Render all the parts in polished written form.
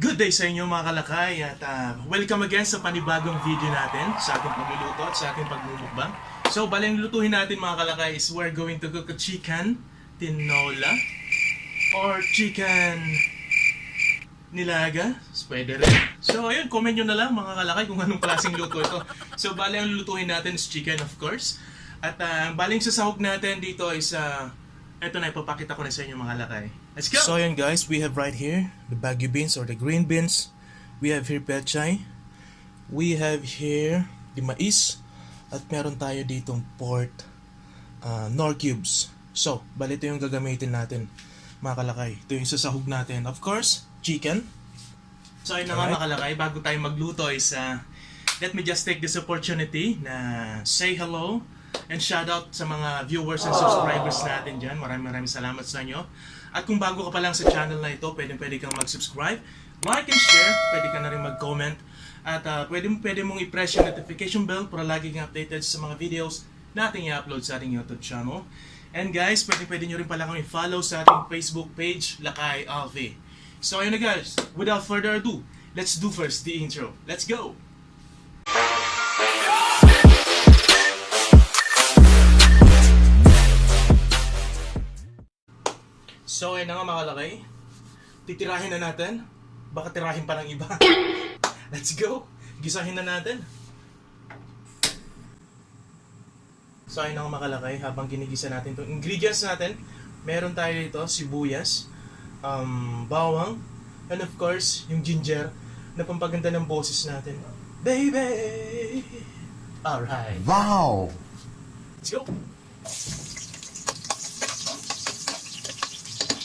Good day sa inyo mga kalakay at welcome again sa panibagong video natin sa ating pagluluto at sa ating pagmumukbang. So, bali ang lutuhin natin mga kalakay is we're going to cook a chicken tinola or chicken nilaga. Pwede rin. So, ayun, comment nyo na lang mga kalakay kung anong klaseng luto ito. So, bali ang lutuhin natin is chicken of course. At baling sa sahog natin dito is ito na, ipapakita ko na sa inyo mga kalakay. Let's go! So yun guys, we have right here the Baguio beans or the green beans. We have here pechay. We have here the mais. At meron tayo ditong pork nor cubes. So, bali ito yung gagamitin natin mga kalakay. Ito yung sasahog natin. Of course, chicken. So ayun na nga mga kalakay, bago tayo magluto is let me just take this opportunity na say hello and shout out sa mga viewers and subscribers natin dyan. Maraming salamat sa inyo. At kung bago ka pa lang sa channel na ito, pwede kang mag-subscribe, like and share, pwede ka na rin mag-comment. At pwede mong i-press yung notification bell para lagi kang updated sa mga videos natin i-upload sa ating YouTube channel. And guys, pwede nyo rin pala kami follow sa ating Facebook page, Lakay Alvi. So ayun na guys, without further ado, let's do first the intro. Let's go! So ayun na nga mga kalakay, titirahin na natin, baka tirahin pa ng iba. Let's go! Gisahin na natin. So ayun na nga mga kalakay, habang ginigisa natin itong ingredients natin, meron tayo dito sibuyas, bawang, and of course, yung ginger na pampaganda ng boses natin. Baby! Alright. Wow! Let's go!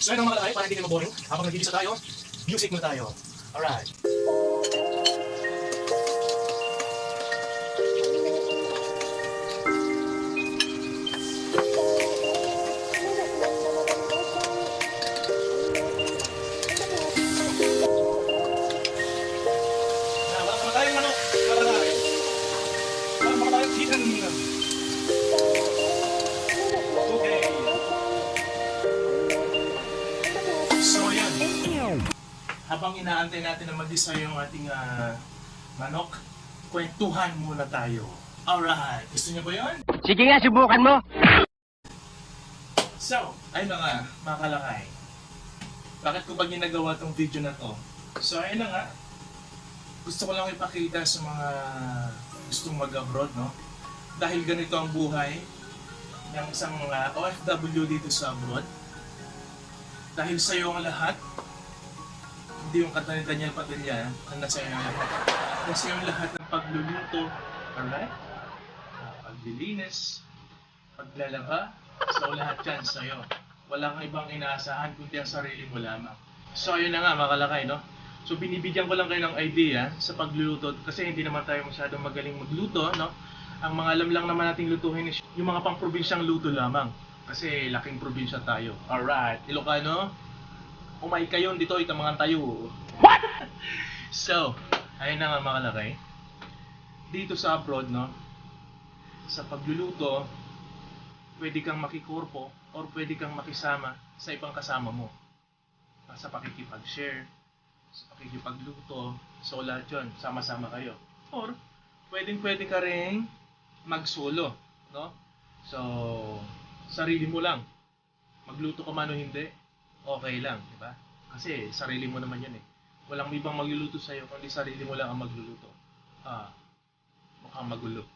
So ayun ang mga kalakay, para hindi kayo maboring, habang nagigisa tayo, music na tayo. Alright. Wala pa tayong manok. Wala pa tayong chicken. Okay. So yan, habang inaantay natin na mag-isa yung ating manok, kwentuhan muna tayo. Alright, gusto niyo ba yun? Sige nga, subukan mo. So, ayun na nga, mga kalakay. Bakit ko ba ginagawa tong video na to? So, ayun na nga. Gusto ko lang ipakita sa mga gustong mag-abroad, no? Dahil ganito ang buhay ng isang OFW dito sa abroad. Dahil sa iyo ang lahat, hindi yung kata ni Daniel Padilla, ang nasa iyo ang lahat. Nasa iyo ang lahat ng pagluluto, alright? Paglilinis, paglalaba, so lahat yan sa iyo. Wala kang ibang inaasahan kundi ang sarili mo lamang. So ayun na nga mga kalakay, no? So binibigyan ko lang kayo ng idea sa pagluluto kasi hindi naman tayo masyadong magaling magluto, no? Ang mga alam lang naman nating lutuhin is yung mga pang-probinsyang luto lamang. Kasi laking probinsya tayo. Alright, Ilocano, umay kayo dito, itamangan tayo. What? So, ayun na nga mga kalakay. Dito sa abroad, no? Sa pagluluto, pwede kang makikorpo or pwede kang makisama sa ibang kasama mo. Sa pakikipag-share, sa pakikipagluto, so lahat yun, sama-sama kayo. Or, pwede ka rin mag-solo, no? So, sarili mo lang. Magluto ka man o hindi, okay lang, di ba? Kasi sarili mo naman yan eh. Walang ibang magluluto sa'yo, kundi sarili mo lang ang magluluto. Mukhang magulo.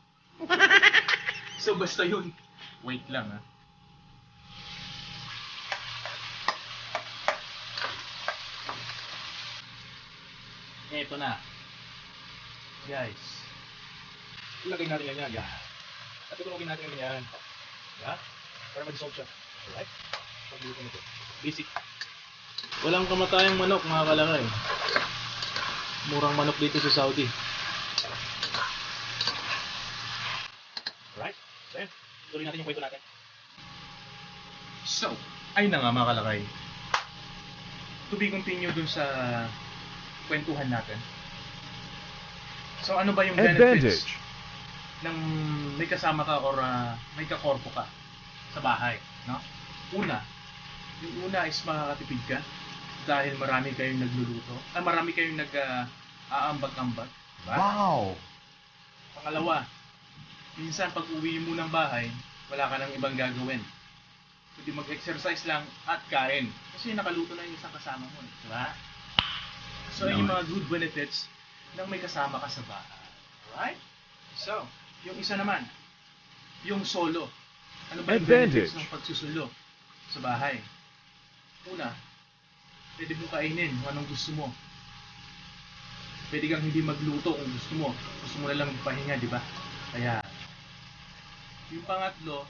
So basta yun. Wait lang ha. Eto na. Guys. Ilagay natin yan yan. At tutulogin natin yan. Yeah? Para mag-dissolve siya. Alright? Pagluto nito. Basic. Walang kamatayang manok mga kalakay. Murang manok dito sa Saudi. Alright? So yun. Tuloy natin yung kwento natin. So, ayun na nga mga kalakay. To be continue dun sa kwentuhan natin. So ano ba yung benefits ng may kasama ka or may kakorpo ka sa bahay, no? Una, yung una is makakatipid ka dahil marami kayong nagluluto, marami kayong aambag-ambag, diba? Wow! Pangalawa, minsan pag uwi mo ng bahay, wala ka nang ibang gagawin. Kundi mag-exercise lang at kain. Kasi nakaluto na yung isang kasama mo, diba? So, yun yung mga good benefits ng may kasama ka sa bahay. Alright? So, yung isa naman, yung solo. Ano ba yung benefits ng pagsusulo sa bahay? Una, pwede mo kainin kung anong gusto mo. Pwede kang hindi magluto kung gusto mo. Gusto mo na lang magpahinga, di ba? Kaya, yung pangatlo,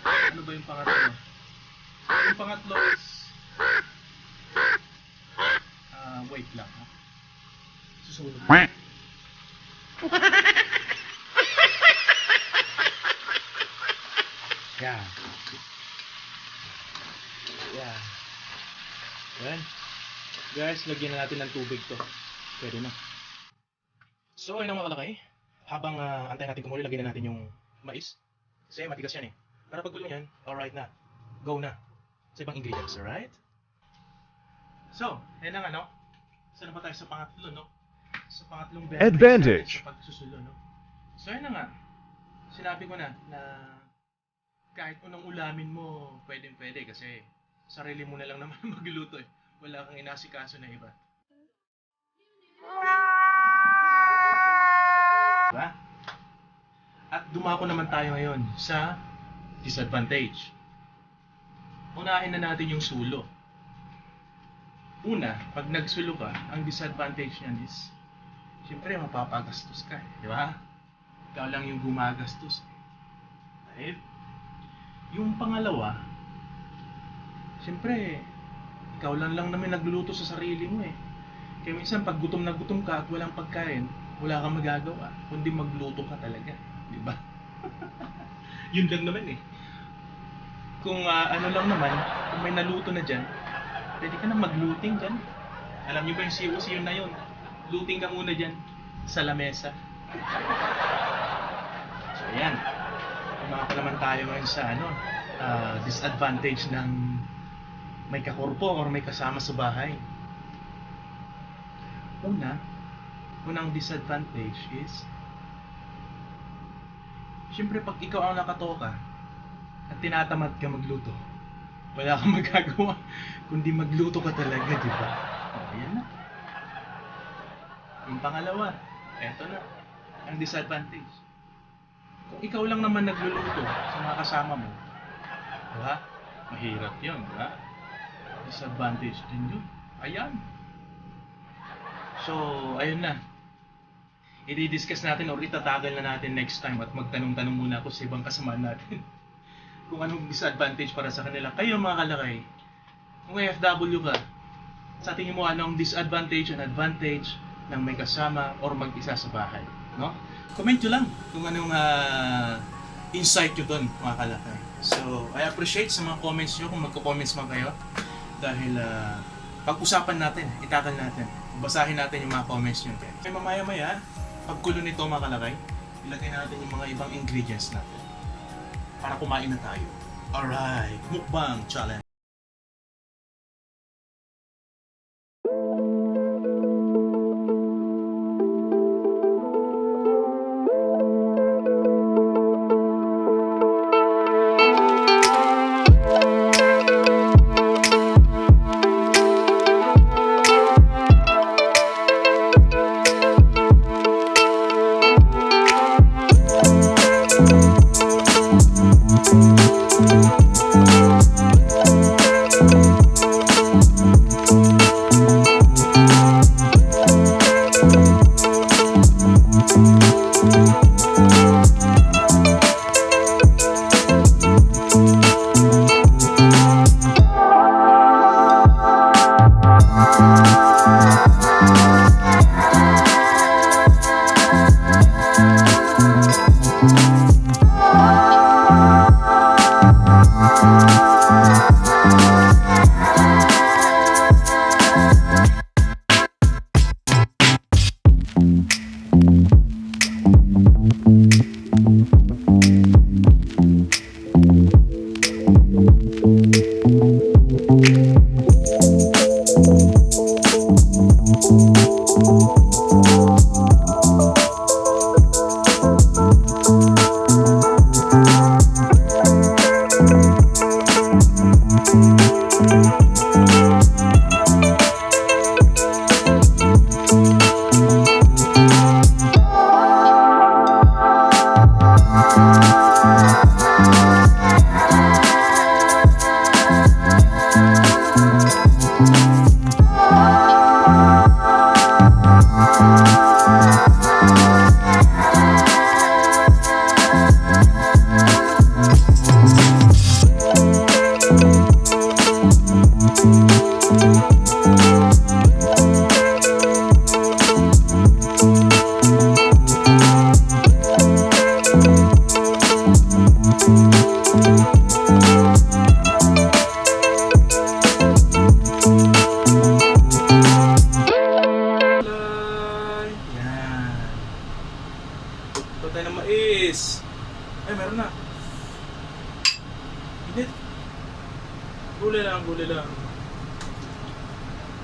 ano ba yung pangatlo? Yung pangatlo is, wait lang. Ha? Susunod. Yeah. Yeah. Yan. Guys, lagyan na natin ng tubig to. Pwede na. So, ayun ang mga kalakay. Habang antay natin kumulo, lagyan na natin yung mais. Kasi matigas yan eh. Para pag gulo yan, alright na. Go na. Sa ibang ingredients, alright? So, ayun ang ano. Saan na ba tayo sa pangatlo, no? Sa pangatlong Advantage. Sa pagsusulo, no? So, ayun na nga. Sinabi ko na kahit unang ulamin mo, pwedeng-pwede kasi sarili mo na lang naman magluluto eh. Wala kang inasikaso na iba. Diba? At dumako naman tayo ngayon sa disadvantage. Unahin na natin yung sulo. Una, pag nagsulo ka, ang disadvantage niyan is siyempre mapapagastos ka eh. Diba? Ikaw lang yung gumagastos. Right? Yung pangalawa, siyempre, ikaw lang naman nagluluto sa sarili mo eh. Kaya minsan pag gutom na gutom ka at walang pagkain, wala kang magagawa, kundi magluto ka talaga. Di ba? Yun lang naman eh. Kung ano lang naman, kung may naluto na dyan, pwede ka na magluting dyan. Alam niyo ba yung siyo na yun? Luting ka muna dyan sa lamesa. So ayan. Mga pa naman tayo ngayon sa disadvantage ng may kakorpo or may kasama sa bahay. Unang disadvantage is siyempre pag ikaw ang nakatoka at tinatamad ka magluto, wala kang magagawa kundi magluto ka talaga, di ba? Ayan na. Yung pangalawa, eto na, ang disadvantage. Kung ikaw lang naman nagluluto sa mga kasama mo, diba? Mahirap yun, diba? Disadvantage din yun. Ayan. So, ayun na. I-discuss natin or itatagal na natin next time at magtanong-tanong muna ako sa ibang kasamaan natin kung anong disadvantage para sa kanila. Kayo mga kalakay, kung FW ka, sa tingin mo anong disadvantage and advantage ng may kasama or mag-isa sa bahay, no? Comment nyo lang kung anong insight nyo doon, mga kalakay. So, I appreciate sa mga comments nyo kung magko-comments man kayo. Dahil pag-usapan natin, itakal natin, basahin natin yung mga comments nyo. Kaya mamaya-maya, pagkulo nito mga kalakay, ilagay natin yung mga ibang ingredients natin para kumain na tayo. Alright, mukbang challenge.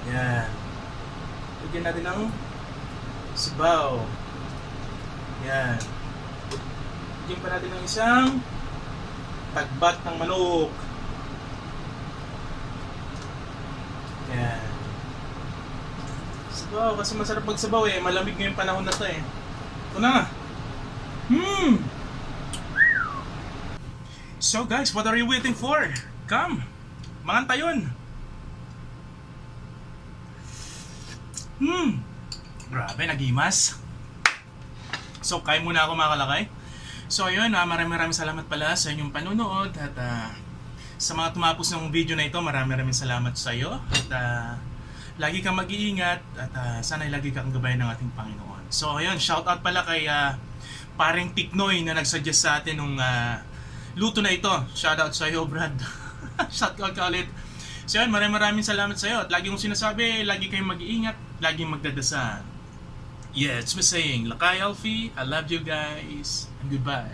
Yan. Lagyan natin ng sabaw. Yan. Lagyan pa natin ng isang tagbat ng manok. Yan. Sabaw, kasi masarap magsabaw eh. Malamig ngayong panahon na to eh. Ito na nga. So guys, what are you waiting for? Come! Mangantayon! Grabe, nagimas. So, kain muna ako mga kalakay. So, ayun, maraming salamat pala sa inyong panunood. At sa mga tumapos ng video na ito, maraming salamat sa iyo. At lagi kang mag-iingat. At sana lagi kang gabayan ng ating Panginoon. So, ayun, shoutout pala kay paring Tiknoy na nagsuggest sa atin nung luto na ito. Shoutout sa iyo, Brad. Shoutout ka ulit. So, ayun, maraming salamat sa iyo. At lagi kong sinasabi, lagi kayong mag-iingat. Laging magdadasal. Yeah, it's me saying, Lakay Alfie, I love you guys, and goodbye.